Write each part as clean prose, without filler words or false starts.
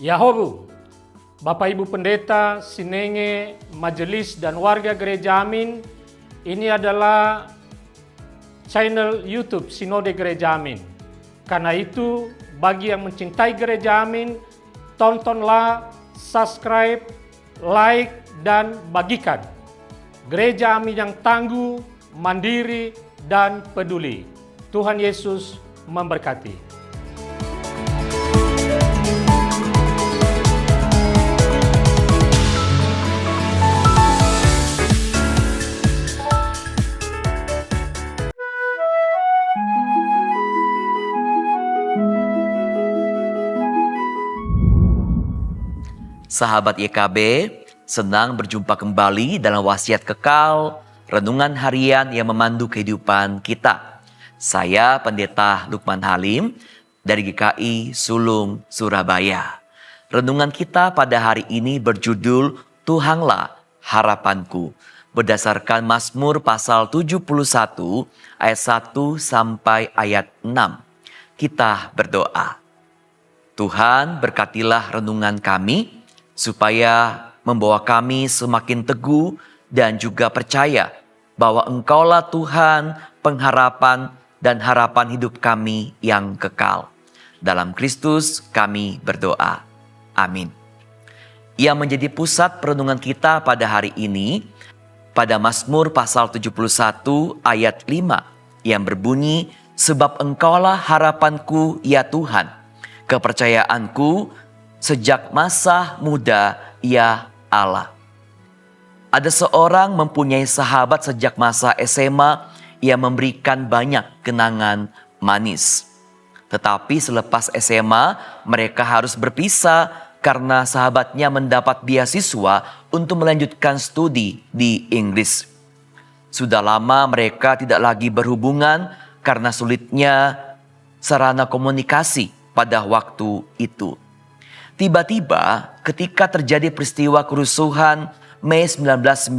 Yahobu, Bapak Ibu Pendeta, Sinenge, Majelis dan warga Gereja Amin, ini adalah channel YouTube Sinode Gereja Amin. Karena itu, bagi yang mencintai Gereja Amin, tontonlah, subscribe, like, dan bagikan. Gereja Amin yang tangguh, mandiri, dan peduli. Tuhan Yesus memberkati. Sahabat YKB, senang berjumpa kembali dalam Wasiat Kekal, renungan harian yang memandu kehidupan kita. Saya Pendeta Lukman Halim dari GKI Sulung, Surabaya. Renungan kita pada hari ini berjudul Tuhanlah Harapanku, berdasarkan Mazmur pasal 71 ayat 1 sampai ayat 6. Kita berdoa. Tuhan, berkatilah renungan kami, supaya membawa kami semakin teguh dan juga percaya bahwa Engkaulah Tuhan, pengharapan dan harapan hidup kami yang kekal. Dalam Kristus kami berdoa. Amin. Yang menjadi pusat perenungan kita pada hari ini, pada Mazmur pasal 71 ayat 5 yang berbunyi, sebab Engkaulah harapanku ya Tuhan, kepercayaanku sejak masa muda, ya Allah. Ada seorang mempunyai sahabat sejak masa SMA yang memberikan banyak kenangan manis. Tetapi selepas SMA, mereka harus berpisah karena sahabatnya mendapat beasiswa untuk melanjutkan studi di Inggris. Sudah lama mereka tidak lagi berhubungan karena sulitnya sarana komunikasi pada waktu itu. Tiba-tiba ketika terjadi peristiwa kerusuhan Mei 1998,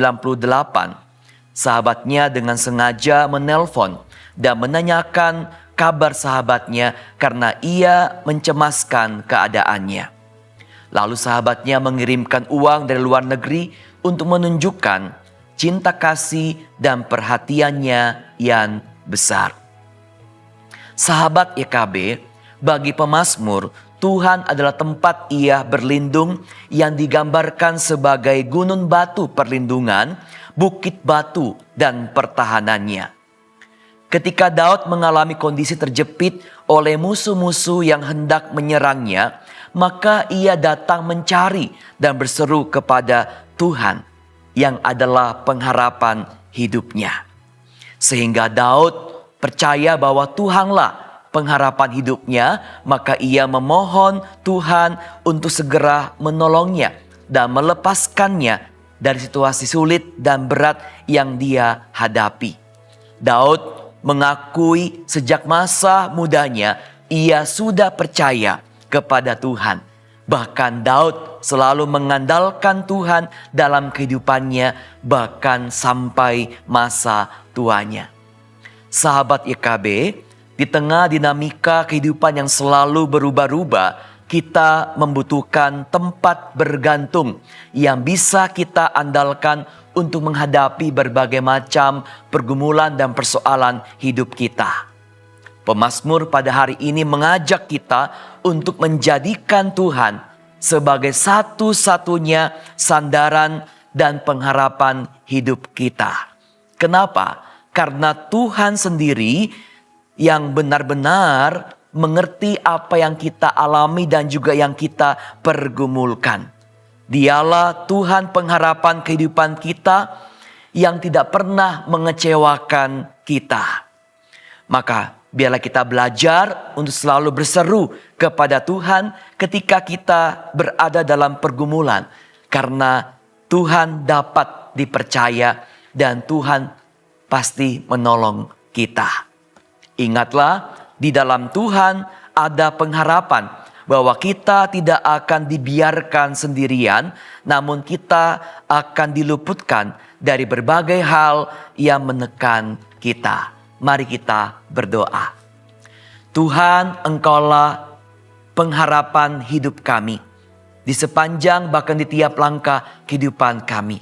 sahabatnya dengan sengaja menelpon dan menanyakan kabar sahabatnya karena ia mencemaskan keadaannya. Lalu sahabatnya mengirimkan uang dari luar negeri untuk menunjukkan cinta kasih dan perhatiannya yang besar. Sahabat YKB, bagi pemazmur, Tuhan adalah tempat ia berlindung yang digambarkan sebagai gunung batu perlindungan, bukit batu dan pertahanannya. Ketika Daud mengalami kondisi terjepit oleh musuh-musuh yang hendak menyerangnya, maka ia datang mencari dan berseru kepada Tuhan yang adalah pengharapan hidupnya. Sehingga Daud percaya bahwa Tuhanlah pengharapan hidupnya, maka ia memohon Tuhan untuk segera menolongnya dan melepaskannya dari situasi sulit dan berat yang dia hadapi. Daud mengakui sejak masa mudanya ia sudah percaya kepada Tuhan. Bahkan Daud selalu mengandalkan Tuhan dalam kehidupannya bahkan sampai masa tuanya. Sahabat YKB, di tengah dinamika kehidupan yang selalu berubah-ubah, kita membutuhkan tempat bergantung yang bisa kita andalkan untuk menghadapi berbagai macam pergumulan dan persoalan hidup kita. Pemazmur pada hari ini mengajak kita untuk menjadikan Tuhan sebagai satu-satunya sandaran dan pengharapan hidup kita. Kenapa? Karena Tuhan sendiri yang benar-benar mengerti apa yang kita alami dan juga yang kita pergumulkan. Dialah Tuhan pengharapan kehidupan kita yang tidak pernah mengecewakan kita. Maka biarlah kita belajar untuk selalu berseru kepada Tuhan ketika kita berada dalam pergumulan. Karena Tuhan dapat dipercaya dan Tuhan pasti menolong kita. Ingatlah, di dalam Tuhan ada pengharapan bahwa kita tidak akan dibiarkan sendirian, namun kita akan diluputkan dari berbagai hal yang menekan kita. Mari kita berdoa. Tuhan, Engkaulah pengharapan hidup kami. di sepanjang bahkan di tiap langkah kehidupan kami.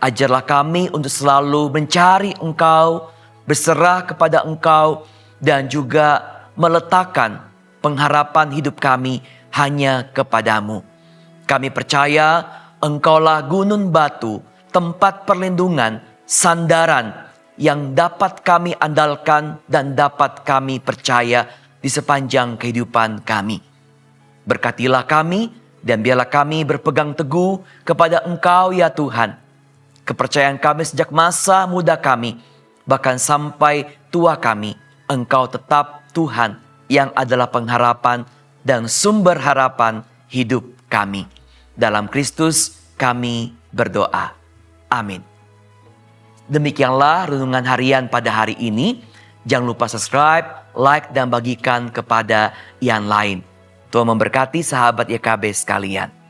Ajarlah kami untuk selalu mencari Engkau, berserah kepada Engkau, dan juga meletakkan pengharapan hidup kami hanya kepadamu. Kami percaya Engkaulah gunung batu, tempat perlindungan, sandaran yang dapat kami andalkan dan dapat kami percaya di sepanjang kehidupan kami. Berkatilah kami dan biarlah kami berpegang teguh kepada Engkau ya Tuhan. Kepercayaan kami sejak masa muda kami, bahkan sampai tua kami, Engkau tetap Tuhan yang adalah pengharapan dan sumber harapan hidup kami. Dalam Kristus kami berdoa. Amin. Demikianlah renungan harian pada hari ini. Jangan lupa subscribe, like, dan bagikan kepada yang lain. Tuhan memberkati sahabat YKB sekalian.